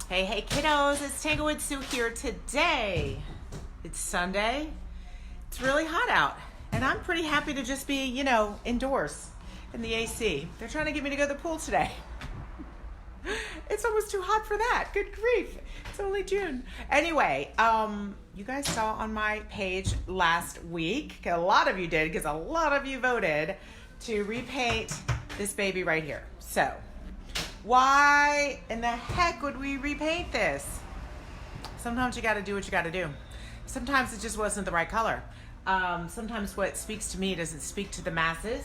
Hey, hey kiddos, it's Tanglewood Sue here today. It's Sunday. It's really hot out. And I'm pretty happy to just be, indoors in the AC. They're trying to get me to go to the pool today. It's almost too hot for that. Good grief. It's only June. Anyway, you guys saw on my page last week, a lot of you did because a lot of you voted to repaint this baby right here. So, why in the heck would we repaint this? Sometimes you got to do what you got to do. Sometimes it just wasn't the right color. Sometimes what speaks to me doesn't speak to the masses,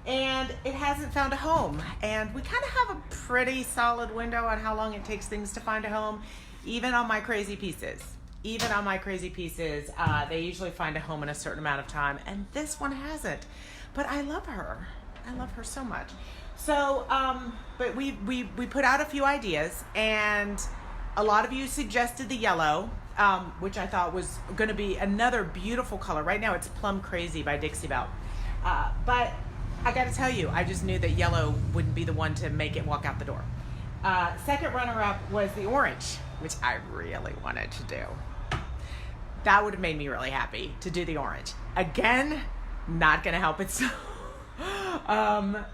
and it hasn't found a home. And we kind of have a pretty solid window on how long it takes things to find a home, even on my crazy pieces. Even on my crazy pieces, they usually find a home in a certain amount of time, and this one hasn't. But I love her. I love her so much. So, but we put out a few ideas, and a lot of you suggested the yellow, which I thought was going to be another beautiful color. Right now it's Plum Crazy by Dixie Belle. But I got to tell you, I just knew that yellow wouldn't be the one to make it walk out the door. Second runner-up was the orange, which I really wanted to do. That would have made me really happy to do the orange. Again, not going to help it.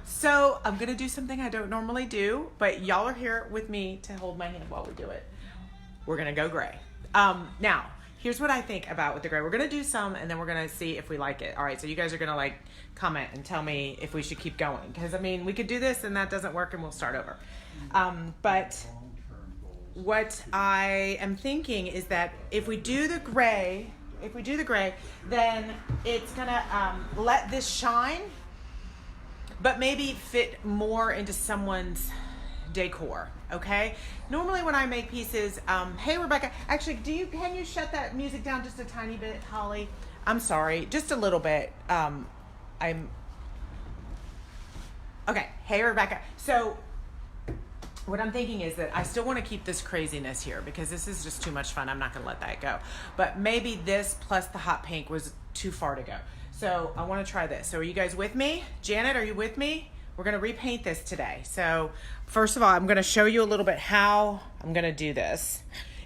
So I'm going to do something I don't normally do, but y'all are here with me to hold my hand while we do it. We're going to go gray. Now, here's what I think about with the gray. We're going to do some, and then we're going to see if we like it. All right, so you guys are going to comment and tell me if we should keep going. Because, we could do this, and that doesn't work, and we'll start over. But what I am thinking is that if we do the gray, then it's going to let this shine, but maybe fit more into someone's decor, okay? Normally when I make pieces, hey Rebecca, actually, can you shut that music down just a tiny bit, Holly? I'm sorry, just a little bit. Okay, hey Rebecca. So what I'm thinking is that I still want to keep this craziness here because this is just too much fun. I'm not gonna let that go. But maybe this plus the hot pink was too far to go. So I want to try this. So are you guys with me? Janet, are you with me? We're going to repaint this today. So first of all, I'm going to show you a little bit how I'm going to do this.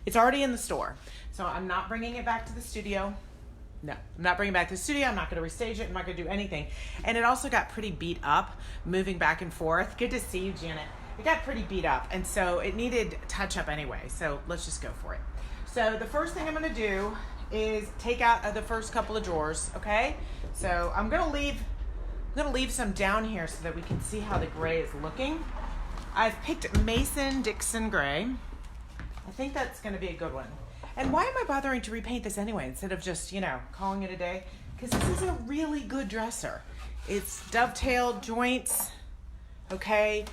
It's already in the store. So I'm not bringing it back to the studio. No, I'm not bringing it back to the studio. I'm not going to restage it. I'm not going to do anything. And it also got pretty beat up moving back and forth. Good to see you, Janet. It got pretty beat up. And so it needed touch up anyway. So let's just go for it. So the first thing I'm going to do is take out the first couple of drawers, okay? So I'm gonna leave some down here so that we can see how the gray is looking. I've picked Mason-Dixon gray. I think that's gonna be a good one. And why am I bothering to repaint this anyway instead of just, calling it a day? Because this is a really good dresser. It's dovetailed joints, okay?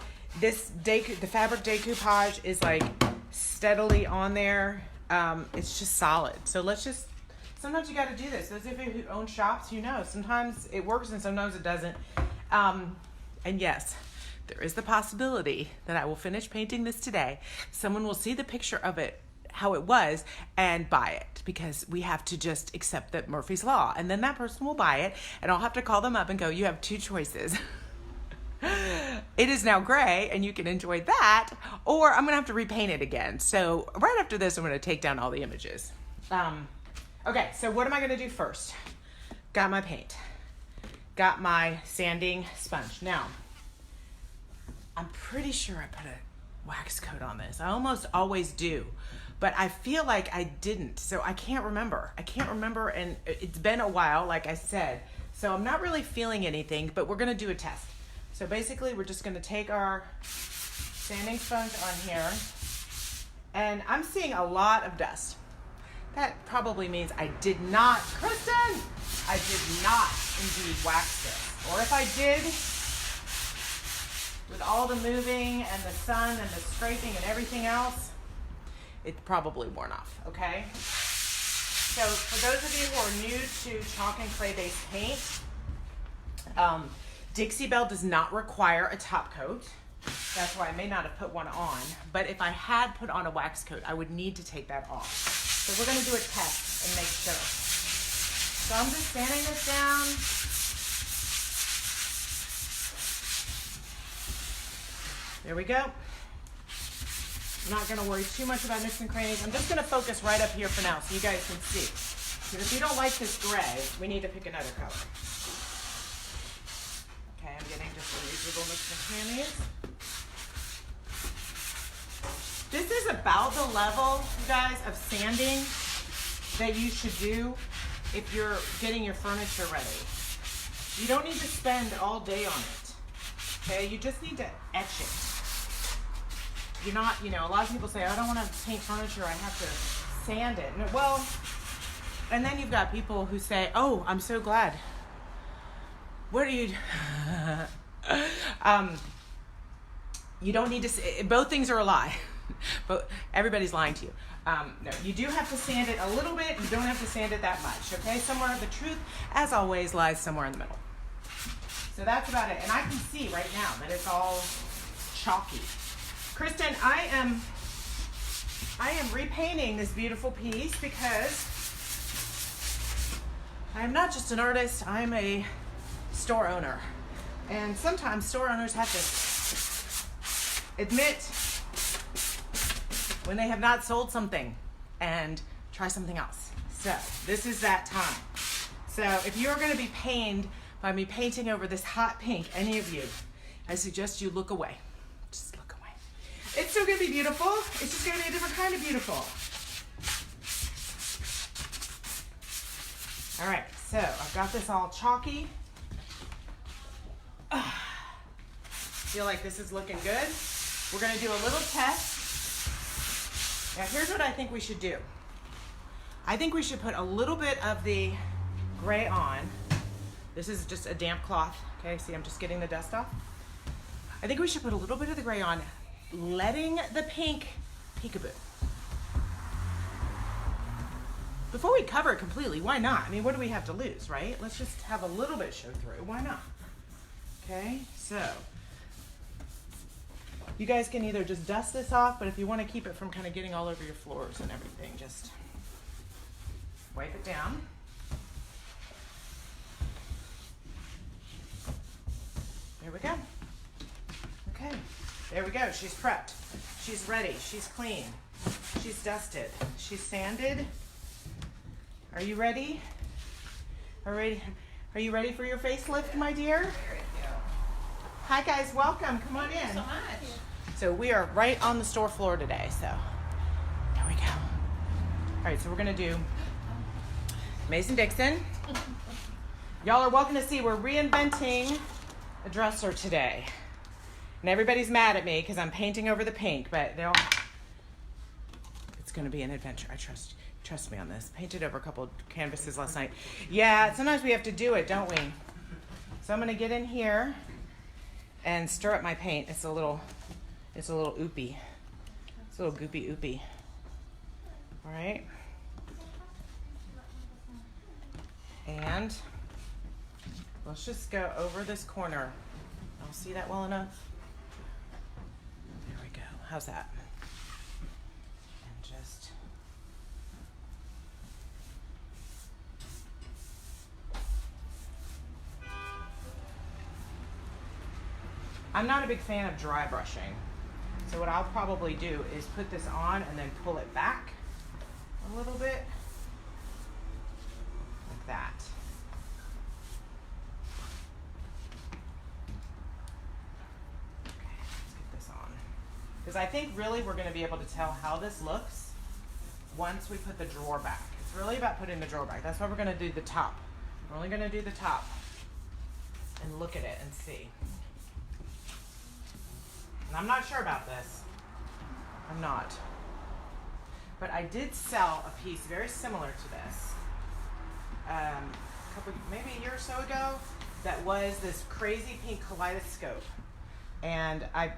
The fabric decoupage is steadily on there. It's just solid. So sometimes you got to do this. Those of you who own shops, sometimes it works and sometimes it doesn't. And yes, there is the possibility that I will finish painting this today. Someone will see the picture of it, how it was, and buy it because we have to just accept that Murphy's Law. And then that person will buy it and I'll have to call them up and go, you have two choices. It is now gray and you can enjoy that, or I'm gonna have to repaint it again. So right after this, I'm gonna take down all the images. Okay, so what am I gonna do first? Got my paint, got my sanding sponge. Now, I'm pretty sure I put a wax coat on this. I almost always do, but I feel like I didn't, so I can't remember. And it's been a while, like I said, so I'm not really feeling anything, but we're gonna do a test. So basically, we're just going to take our sanding sponge on here, and I'm seeing a lot of dust. That probably means I did not, Kristen, I did not indeed wax this. Or if I did, with all the moving and the sun and the scraping and everything else, it's probably worn off, okay? So for those of you who are new to chalk and clay-based paint, Dixie Belle does not require a top coat. That's why I may not have put one on. But if I had put on a wax coat, I would need to take that off. So we're going to do a test and make sure. So I'm just sanding this down. There we go. I'm not gonna worry too much about nooks and crannies. I'm just gonna focus right up here for now so you guys can see. Because if you don't like this gray, we need to pick another color. Okay, I'm getting just some of these little nooks and crannies. This is about the level, you guys, of sanding that you should do if you're getting your furniture ready. You don't need to spend all day on it, okay? You just need to etch it. You're not, you know, a lot of people say, I don't want to paint furniture, I have to sand it. No, well, and then you've got people who say, oh, I'm so glad. What are you, you don't need to, both things are a lie. But everybody's lying to you. No, you do have to sand it a little bit. You don't have to sand it that much, okay? Somewhere, the truth, as always, lies somewhere in the middle. So that's about it. And I can see right now that it's all chalky. Kristen, I am repainting this beautiful piece because I am not just an artist, I'm a store owner. And sometimes store owners have to admit when they have not sold something and try something else. So this is that time. So if you're gonna be pained by me painting over this hot pink, any of you, I suggest you look away. Just look away. It's still gonna be beautiful. It's just gonna be a different kind of beautiful. All right, so I've got this all chalky. Feel like this is looking good. We're gonna do a little test. Now here's what I think we should do. I think we should put a little bit of the gray on. This is just a damp cloth. Okay, see, I'm just getting the dust off. I think we should put a little bit of the gray on, letting the pink peekaboo. Before we cover it completely, why not? I mean, what do we have to lose, right? Let's just have a little bit show through. Why not? Okay, so you guys can either just dust this off, but if you want to keep it from kind of getting all over your floors and everything, just wipe it down. There we go. Okay, there we go. She's prepped. She's ready. She's clean. She's dusted. She's sanded. Are you ready? Are you ready for your facelift, my dear? Hi guys, welcome. Come on in. Thank you so much. So we are right on the store floor today, so there we go. All right, so we're gonna do Mason-Dixon. Y'all are welcome to see we're reinventing a dresser today. And everybody's mad at me because I'm painting over the pink, but it's gonna be an adventure. I trust me on this. Painted over a couple canvases last night. Yeah, sometimes we have to do it, don't we? So I'm gonna get in here and stir up my paint. It's a little oopy. It's a little goopy oopy. All right. And let's just go over this corner. I'll see that well enough. There we go. How's that? And just I'm not a big fan of dry brushing. So what I'll probably do is put this on and then pull it back a little bit. Like that. Okay, let's get this on. Because I think really we're going to be able to tell how this looks once we put the drawer back. It's really about putting the drawer back. That's why we're going to do the top. We're only going to do the top and look at it and see. And I'm not sure about this. I'm not. But I did sell a piece very similar to this maybe a year or so ago that was this crazy pink kaleidoscope. And I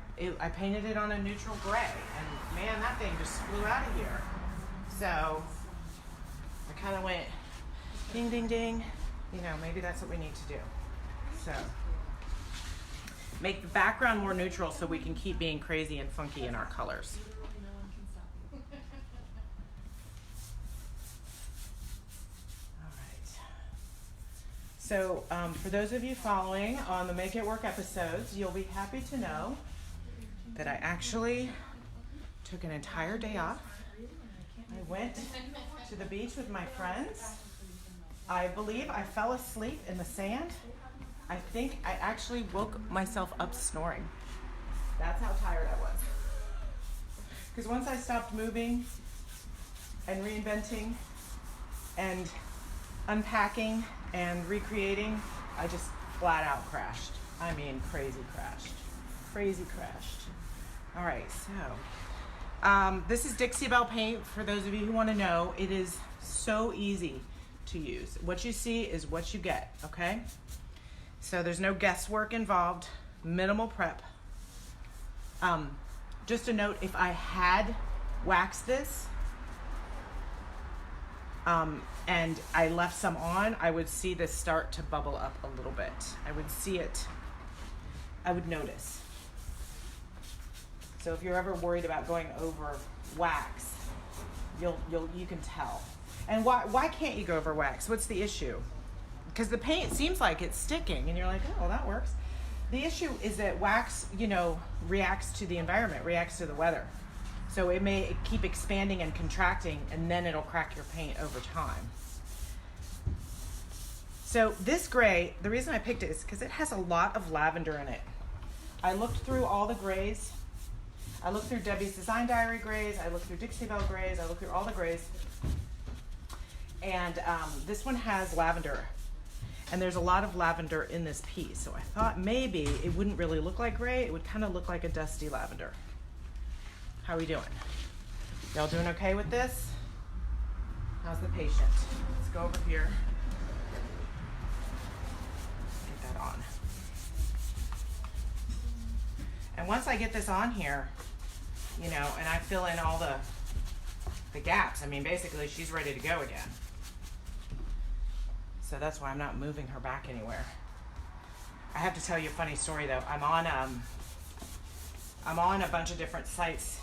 painted it on a neutral gray. And man, that thing just flew out of here. So I kind of went ding, ding, ding. You know, maybe that's what we need to do. So make the background more neutral so we can keep being crazy and funky in our colors. All right. So for those of you following on the Make It Work episodes, you'll be happy to know that I actually took an entire day off. I went to the beach with my friends. I believe I fell asleep in the sand. I think I actually woke myself up snoring. That's how tired I was. Because once I stopped moving and reinventing and unpacking and recreating, I just flat out crashed. I mean, crazy crashed. Crazy crashed. All right, so this is Dixie Belle paint. For those of you who want to know, it is so easy to use. What you see is what you get, okay? So there's no guesswork involved, minimal prep. Just a note, if I had waxed this and I left some on, I would see this start to bubble up a little bit. I would see it, I would notice. So if you're ever worried about going over wax, you can tell. And why can't you go over wax? What's the issue? Because the paint seems like it's sticking and you're like, oh, that works. The issue is that wax, reacts to the environment, reacts to the weather. So it may keep expanding and contracting, and then it'll crack your paint over time. So this gray, the reason I picked it is because it has a lot of lavender in it. I looked through all the grays. I looked through Debbie's Design Diary grays. I looked through Dixie Belle grays. I looked through all the grays. And this one has lavender. And there's a lot of lavender in this piece. So I thought maybe it wouldn't really look like gray. It would kind of look like a dusty lavender. How are we doing? Y'all doing okay with this? How's the patient? Let's go over here. Get that on. And once I get this on here, and I fill in all the gaps, I mean, basically she's ready to go again. So that's why I'm not moving her back anywhere. I have to tell you a funny story though. I'm on a bunch of different sites,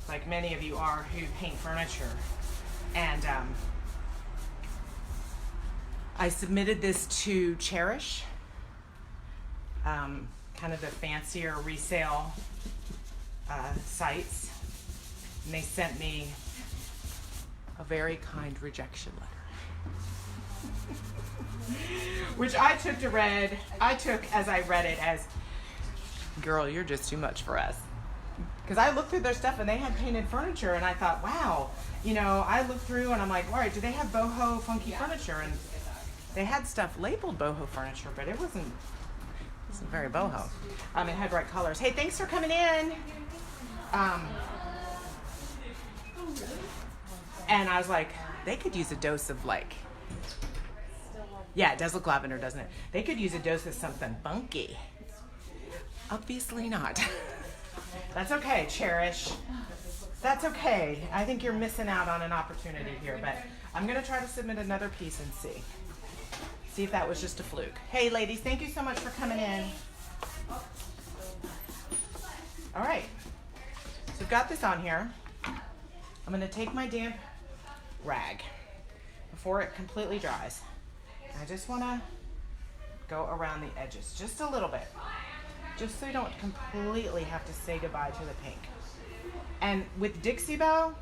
like many of you are who paint furniture. And I submitted this to Cherish, kind of the fancier resale sites. And they sent me a very kind rejection letter. Which I took as I read it as, girl, you're just too much for us. Because I looked through their stuff and they had painted furniture and I thought, wow, I looked through and I'm like, all right, do they have boho funky furniture? And they had stuff labeled boho furniture, but it wasn't very boho. It had bright colors. Hey, thanks for coming in. And I was like, they could use a dose of yeah, it does look lavender, doesn't it? They could use a dose of something funky. Obviously not. That's okay, Cherish. That's okay. I think you're missing out on an opportunity here, but I'm gonna try to submit another piece and see if that was just a fluke. Hey ladies, thank you so much for coming in. All right, so I've got this on here. I'm gonna take my damp rag before it completely dries. I just want to go around the edges just a little bit, just so you don't completely have to say goodbye to the pink. And with Dixie Belle,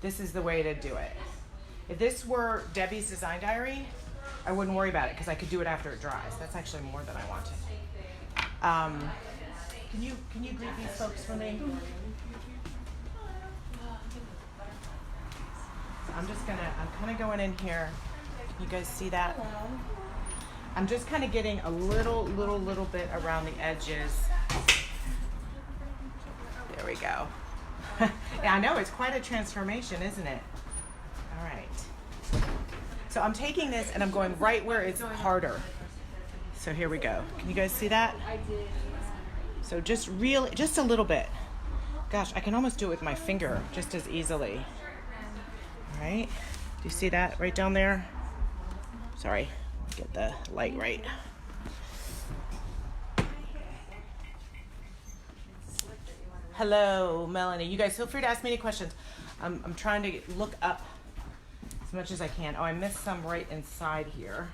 this is the way to do it. If this were Debbie's Design Diary, I wouldn't worry about it because I could do it after it dries. That's actually more than I wanted. Can you greet these folks for me? I'm kind of going in here. You guys see that? Hello. I'm just kind of getting a little bit around the edges. There we go. Yeah, I know, it's quite a transformation, isn't it? All right. So I'm taking this and I'm going right where it's harder. So here we go. Can you guys see that? I did. So just a little bit. Gosh, I can almost do it with my finger just as easily. All right. Do you see that right down there? Sorry, get the light right. Hello, Melanie. You guys feel free to ask me any questions. I'm trying to look up as much as I can. Oh, I missed some right inside here.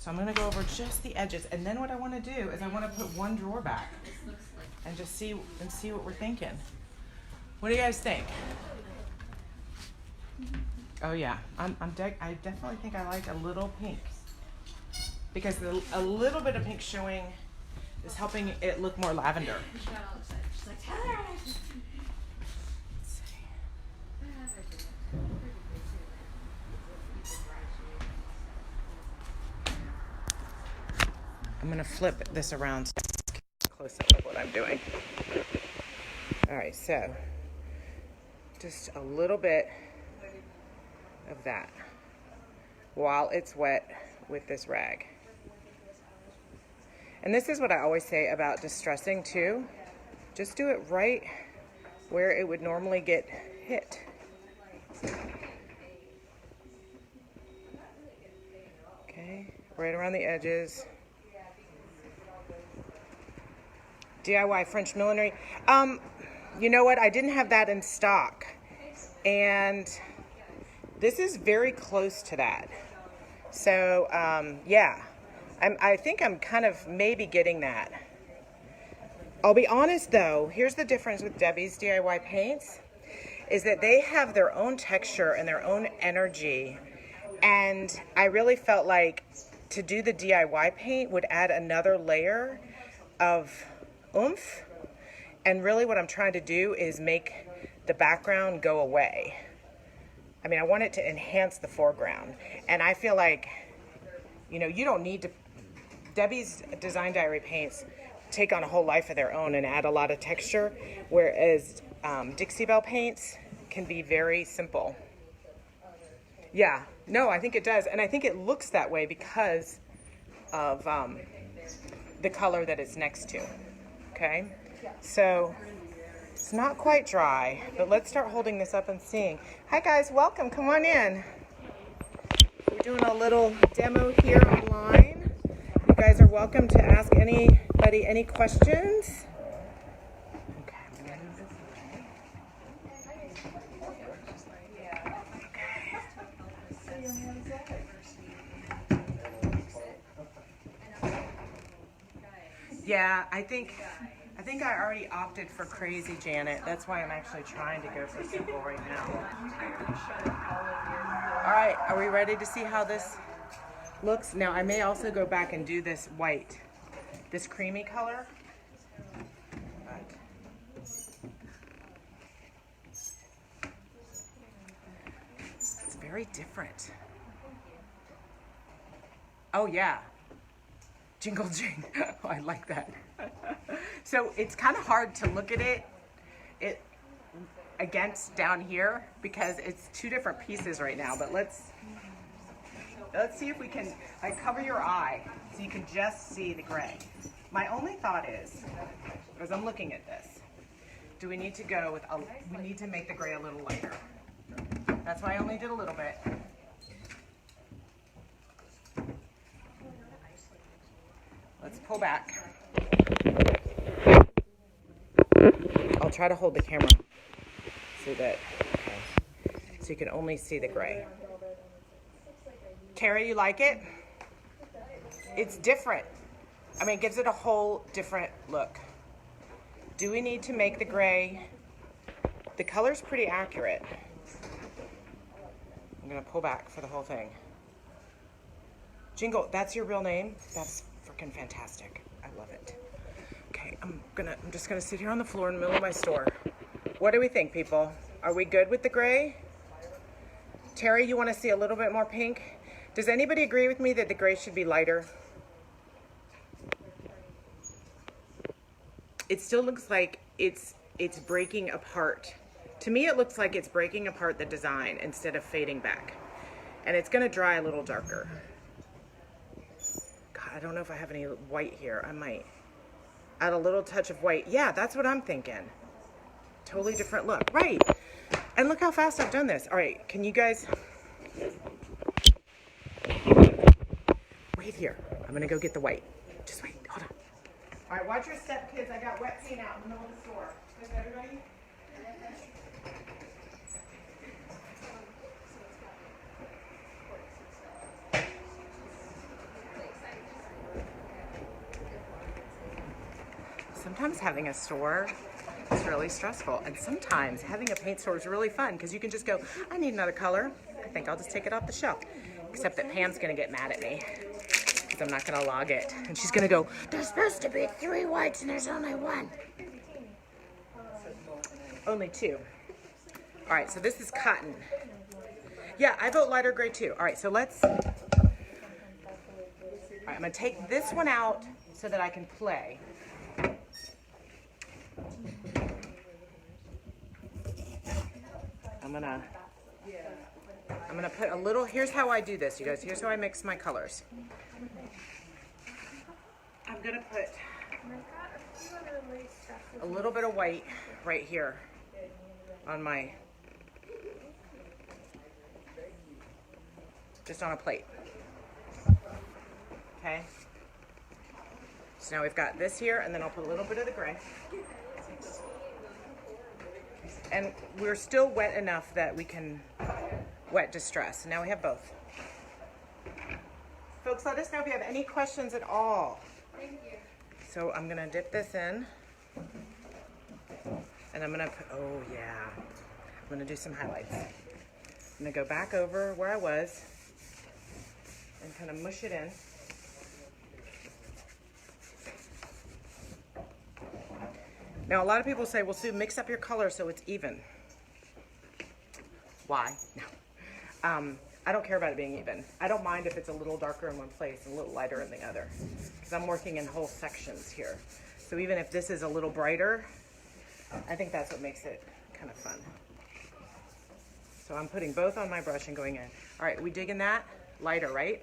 So I'm gonna go over just the edges, and then what I want to do is I want to put one drawer back and just see what we're thinking. What do you guys think? Oh yeah, I definitely think I like a little pink, because a little bit of pink showing is helping it look more lavender. I'm gonna flip this around so it's close up of what I'm doing. All right, so just a little bit of that while it's wet with this rag. And this is what I always say about distressing too. Just do it right where it would normally get hit. Okay, right around the edges. DIY French millinery. You know what? I didn't have that in stock. And this is very close to that. So, yeah. I think I'm kind of maybe getting that. I'll be honest though, here's the difference with Debbie's DIY paints, is that they have their own texture and their own energy. And I really felt like to do the DIY paint would add another layer of oomph. And really what I'm trying to do is make the background go away. I mean, I want it to enhance the foreground. And I feel like, you know, you don't need to, Debbie's Design Diary paints take on a whole life of their own and add a lot of texture, whereas Dixie Belle paints can be very simple. Yeah, no, I think it does. And I think it looks that way because of the color that it's next to. Okay, so it's not quite dry, but let's start holding this up and seeing. Hi guys, welcome, come on in. We're doing a little demo here online. You guys are welcome to ask anybody any questions. Okay, I'm gonna move this away. Yeah, I think I already opted for crazy, Janet. That's why I'm actually trying to go for simple right now. All right, are we ready to see how this looks? Now, I may also go back and do this white, this creamy color. It's very different. Oh, yeah. Jingle jing. Oh, I like that. So it's kind of hard to look at it against down here because it's two different pieces right now. But let's see if we can cover your eye so you can just see the gray. My only thought is, as I'm looking at this, do we need to go with we need to make the gray a little lighter. That's why I only did a little bit. Let's pull back. I'll try to hold the camera so that, so you can only see the gray. Terry, you like it? It's different. I mean, it gives it a whole different look. Do we need to make the gray? The color's pretty accurate. I'm gonna pull back for the whole thing. Jingle, that's your real name? That's freaking fantastic. I love it. Okay, I'm just gonna sit here on the floor in the middle of my store. What do we think, people? Are we good with the gray? Terry, you wanna see a little bit more pink? Does anybody agree with me that the gray should be lighter? It still looks like it's breaking apart. To me, it looks like it's breaking apart the design instead of fading back. And it's gonna dry a little darker. God, I don't know if I have any white here. I might add a little touch of white. Yeah, that's what I'm thinking. Totally different look, right? And look how fast I've done this. All right, can you guys, wait here. I'm gonna go get the white. Just wait, hold on. All right, watch your step, kids. I got wet paint out in the middle of the store. Is everybody? sometimes having a store is really stressful, and sometimes having a paint store is really fun because you can just go, I need another color. I think I'll just take it off the shelf. Except that Pam's gonna get mad at me because I'm not gonna log it. And she's gonna go, there's supposed to be 3 whites and there's only 1. Only 2. All right, so this is cotton. Yeah, I vote lighter gray too. All right, so let's, all right, I'm gonna take this one out so that I can play. I'm gonna put a little, here's how I do this, you guys. Here's how I mix my colors. I'm gonna put a little bit of white right here on my, just on a plate. Okay. So now we've got this here, and then I'll put a little bit of the gray. And we're still wet enough that we can wet distress. Now we have both. Folks, let us know if you have any questions at all. Thank you. So I'm gonna dip this in. And I'm gonna put, oh yeah. I'm gonna do some highlights. I'm gonna go back over where I was and kind of mush it in. Now, a lot of people say, well, Sue, mix up your color so it's even. Why? No. I don't care about it being even. I don't mind if it's a little darker in one place and a little lighter in the other, because I'm working in whole sections here. So even if this is a little brighter, I think that's what makes it kind of fun. So I'm putting both on my brush and going in. All right, we digging that? Lighter, right?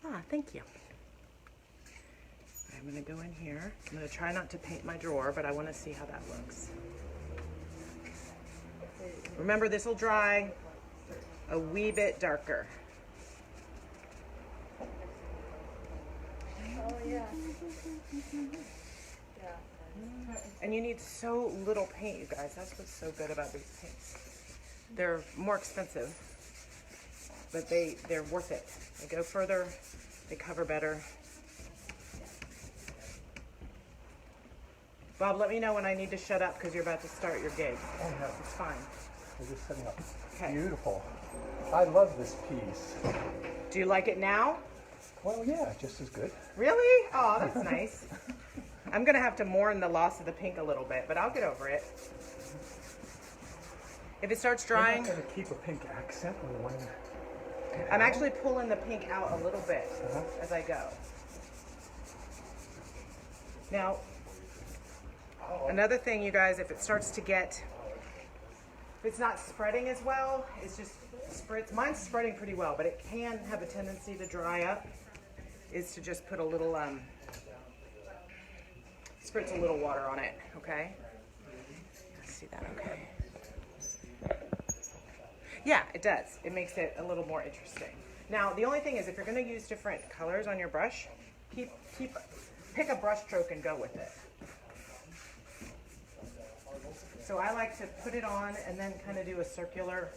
Ah, thank you. I'm gonna go in here. I'm gonna try not to paint my drawer, but I wanna see how that looks. Remember, this will dry a wee bit darker. Oh, yeah. And you need so little paint, you guys. That's what's so good about these paints. They're more expensive, but they're worth it. They go further, they cover better. Bob, let me know when I need to shut up because you're about to start your gig. Oh, no. It's fine. We're just setting up. Okay. Beautiful. I love this piece. Do you like it now? Well, yeah, just as good. Really? Oh, that's nice. I'm going to have to mourn the loss of the pink a little bit, but I'll get over it. If it starts drying, I'm not going to keep a pink accent on one. I'm actually pulling the pink out a little bit as I go. Now, another thing, you guys, if it starts to get, if it's not spreading as well, it's just spritz. Mine's spreading pretty well, but it can have a tendency to dry up, is to just put a little, spritz a little water on it, okay? See that, okay? Yeah, it does. It makes it a little more interesting. Now, the only thing is, if you're going to use different colors on your brush, pick a brush stroke and go with it. So I like to put it on and then kind of do a circular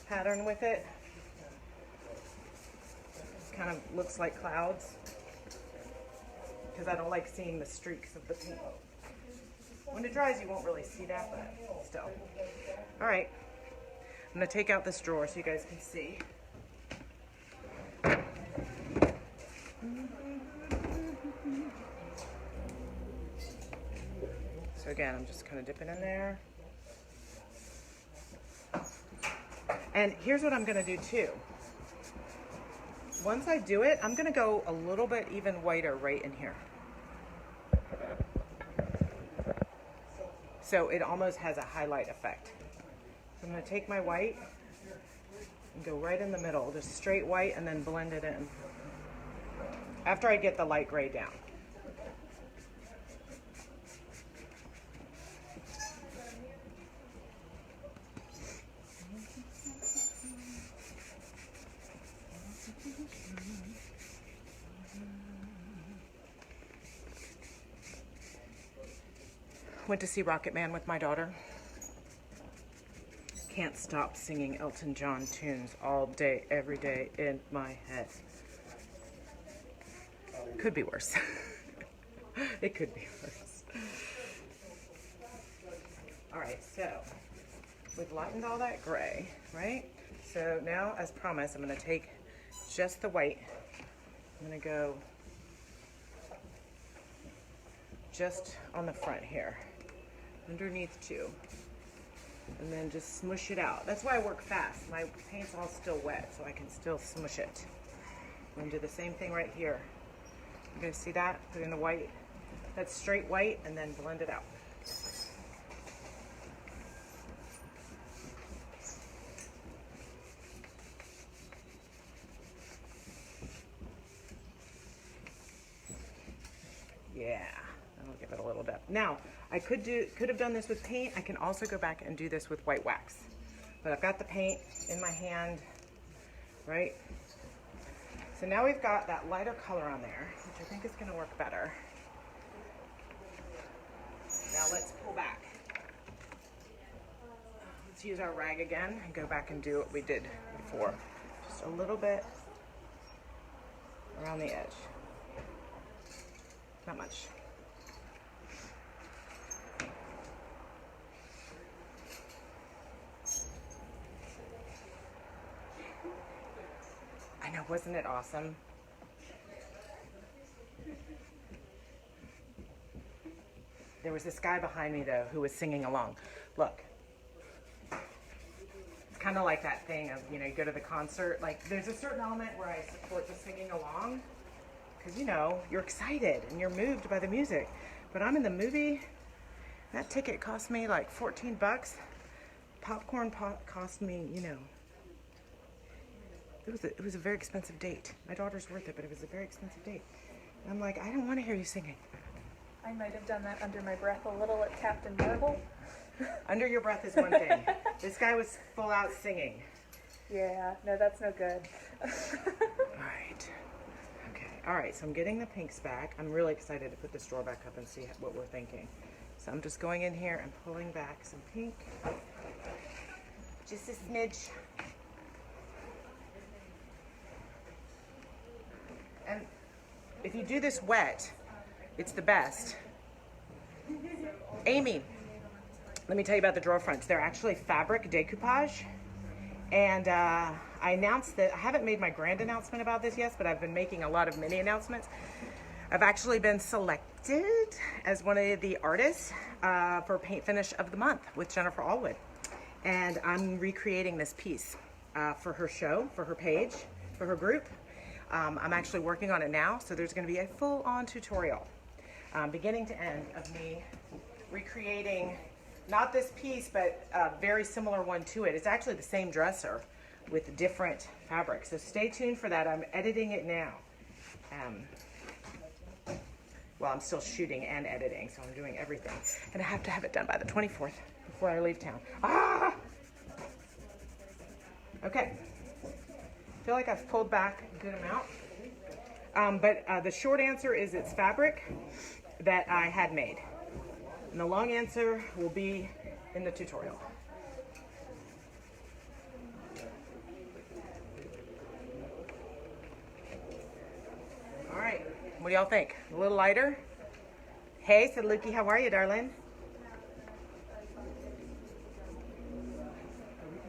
pattern with it. Kind of looks like clouds, because I don't like seeing the streaks of the paint. When it dries, you won't really see that, but still. All right, I'm gonna take out this drawer so you guys can see. So again, I'm just kind of dipping in there. And here's what I'm gonna do too. Once I do it, I'm gonna go a little bit even whiter right in here. So it almost has a highlight effect. So I'm gonna take my white and go right in the middle, just straight white, and then blend it in. After I get the light gray down. Went to see Rocket Man with my daughter. Can't stop singing Elton John tunes all day, every day in my head. Could be worse. It could be worse. All right, so we've lightened all that gray, right? So now, as promised, I'm gonna take just the white. I'm gonna go just on the front here, underneath too. And then just smush it out. That's why I work fast. My paint's all still wet, so I can still smush it. I'm gonna do the same thing right here. You guys see that? Put in the white. That's straight white, and then blend it out. Yeah, that'll give it a little depth. Now, I could have done this with paint. I can also go back and do this with white wax. But I've got the paint in my hand, right? So now we've got that lighter color on there, which I think is gonna work better. Now let's pull back. Let's use our rag again and go back and do what we did before. Just a little bit around the edge. Not much. I know, wasn't it awesome? There was this guy behind me though who was singing along. Look. It's kind of like that thing of, you know, you go to the concert, like there's a certain element where I support the singing along. Because, you know, you're excited and you're moved by the music. But I'm in the movie. That ticket cost me like 14 bucks. Popcorn cost me, you know, it was a very expensive date. My daughter's worth it, but it was a very expensive date. And I'm like, I don't want to hear you singing. I might have done that under my breath a little at Captain Marvel. Under your breath is one thing. This guy was full out singing. Yeah, no, that's no good. All right. All right, so I'm getting the pinks back. I'm really excited to put this drawer back up and see what we're thinking. So I'm just going in here and pulling back some pink. Just a smidge. And if you do this wet, it's the best. Amy, let me tell you about the drawer fronts. They're actually fabric decoupage. And I announced that, I haven't made my grand announcement about this yet, but I've been making a lot of mini announcements. I've actually been selected as one of the artists for Paint Finish of the Month with Jennifer Allwood. And I'm recreating this piece for her show, for her page, for her group. I'm actually working on it now, so there's gonna be a full-on tutorial, beginning to end, of me recreating not this piece, but a very similar one to it. It's actually the same dresser with different fabrics. So stay tuned for that. I'm editing it now. Well, I'm still shooting and editing, so I'm doing everything. And I have to have it done by the 24th before I leave town. Ah! Okay. I feel like I've pulled back a good amount. But the short answer is it's fabric that I had made. And the long answer will be in the tutorial. All right, what do y'all think? A little lighter? Hey, said Lukey, how are you, darling?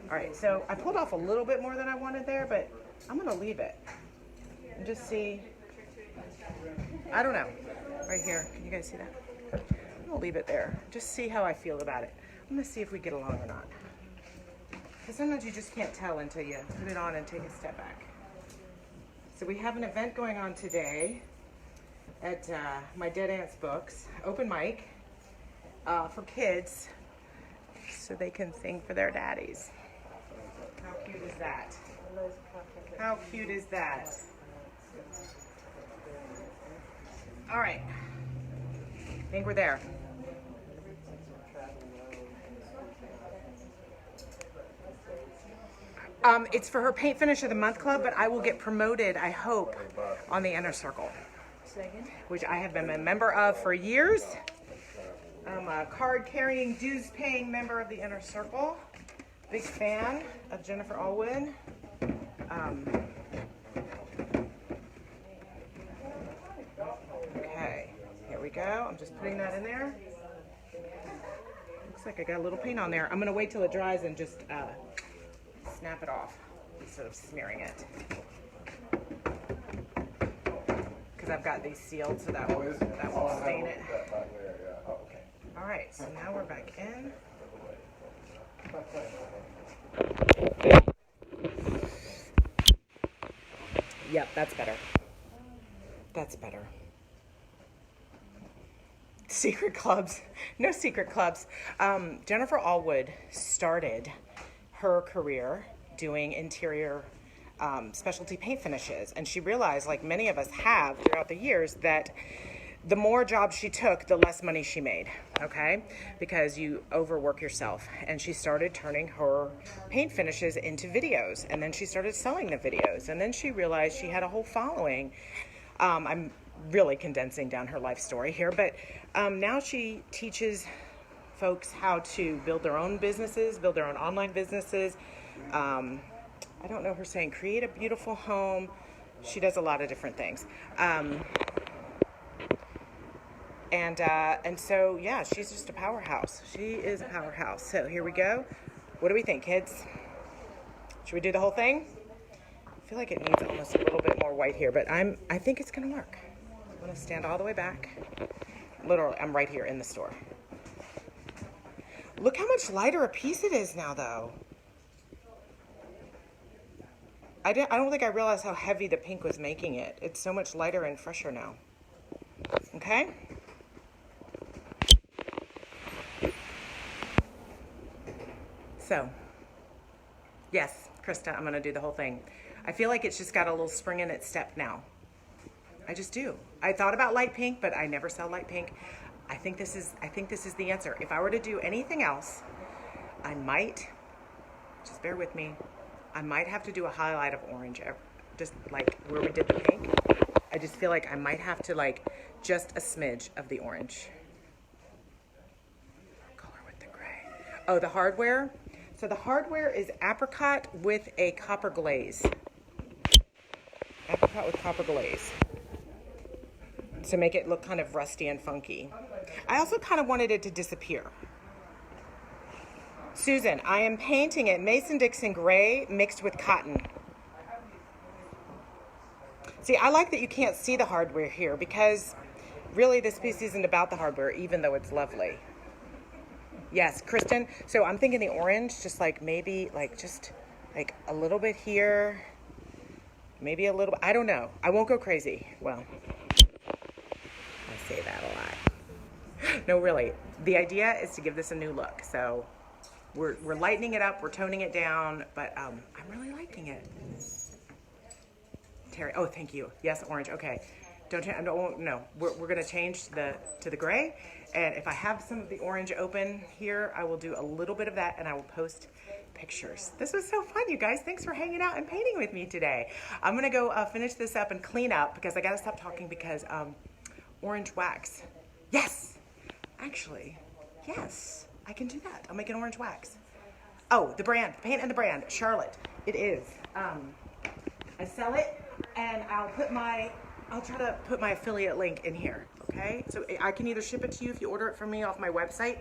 All right, so I pulled off a little bit more than I wanted there, but I'm gonna leave it and just see. I don't know. Right here, can you guys see that? I'll leave it there. Just see how I feel about it. I'm gonna see if we get along or not. Because sometimes you just can't tell until you put it on and take a step back. So we have an event going on today at my Dead Ants Books, open mic for kids so they can sing for their daddies. How cute is that? How cute is that? All right, I think we're there. It's for her Paint Finish of the Month Club, but I will get promoted, I hope, on the Inner Circle, which I have been a member of for years. I'm a card-carrying, dues-paying member of the Inner Circle. Big fan of Jennifer Allwood. I'm just putting that in there. Looks like I got a little paint on there. I'm gonna wait till it dries and just snap it off instead of smearing it. Because I've got these sealed so that won't stain it. All right, so now we're back in. Yep, that's better. That's better. Secret clubs. No secret clubs. Jennifer Allwood started her career doing interior specialty paint finishes. And she realized, like many of us have throughout the years, that the more jobs she took, the less money she made, okay? Because you overwork yourself. And she started turning her paint finishes into videos. And then she started selling the videos. And then she realized she had a whole following. I'm really condensing down her life story here, but now she teaches folks how to build their own businesses, build their own online businesses. I don't know her saying, create a beautiful home. She does a lot of different things. And so, yeah, she's just a powerhouse. She is a powerhouse. So here we go. What do we think, kids? Should we do the whole thing? I feel like it needs almost a little bit more white here, but I think it's gonna work. I'm gonna stand all the way back. Literally, I'm right here in the store. Look how much lighter a piece it is now, though. I don't think I realized how heavy the pink was making it. It's so much lighter and fresher now. Okay? So, yes, Krista, I'm gonna do the whole thing. I feel like it's just got a little spring in its step now. I just do. I thought about light pink, but I never sell light pink. I think this is the answer. If I were to do anything else, I might, just bear with me, I might have to do a highlight of orange, just like where we did the pink. I just feel like I might have to like just a smidge of the orange. Color with the gray. Oh, the hardware. So the hardware is apricot with a copper glaze. Apricot with copper glaze. To make it look kind of rusty and funky. I also kind of wanted it to disappear. Susan, I am painting it Mason-Dixon gray mixed with cotton. See, I like that you can't see the hardware here because really this piece isn't about the hardware, even though it's lovely. Yes, Kristen, so I'm thinking the orange, just like maybe like just like a little bit here, maybe a little, I don't know. I won't go crazy. Well, I say that a lot. No, really, the idea is to give this a new look. So we're lightening it up, we're toning it down, but I'm really liking it. Terry, oh, thank you. Yes, orange, okay. No, we're gonna change to the gray. And if I have some of the orange open here, I will do a little bit of that and I will post pictures. This was so fun, you guys. Thanks for hanging out and painting with me today. I'm gonna go finish this up and clean up because I gotta stop talking because orange wax. Yes, actually, yes, I can do that. I'll make an orange wax. Oh, the brand, the paint and the brand, Charlotte. It is. I sell it and I'll try to put my affiliate link in here, okay? So I can either ship it to you if you order it from me off my website,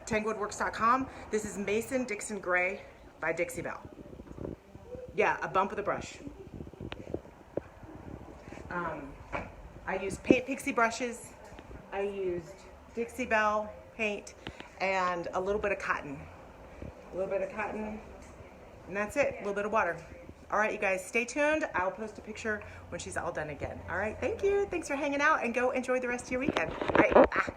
tanglewoodworks.com. This is Mason-Dixon Gray by Dixie Belle. Yeah, a bump of the brush. I used Paint Pixie brushes. I used Dixie Belle paint and a little bit of cotton. A little bit of cotton, and that's it, a little bit of water. All right, you guys, stay tuned. I'll post a picture when she's all done again. All right, thank you. Thanks for hanging out, and go enjoy the rest of your weekend. All right, bye.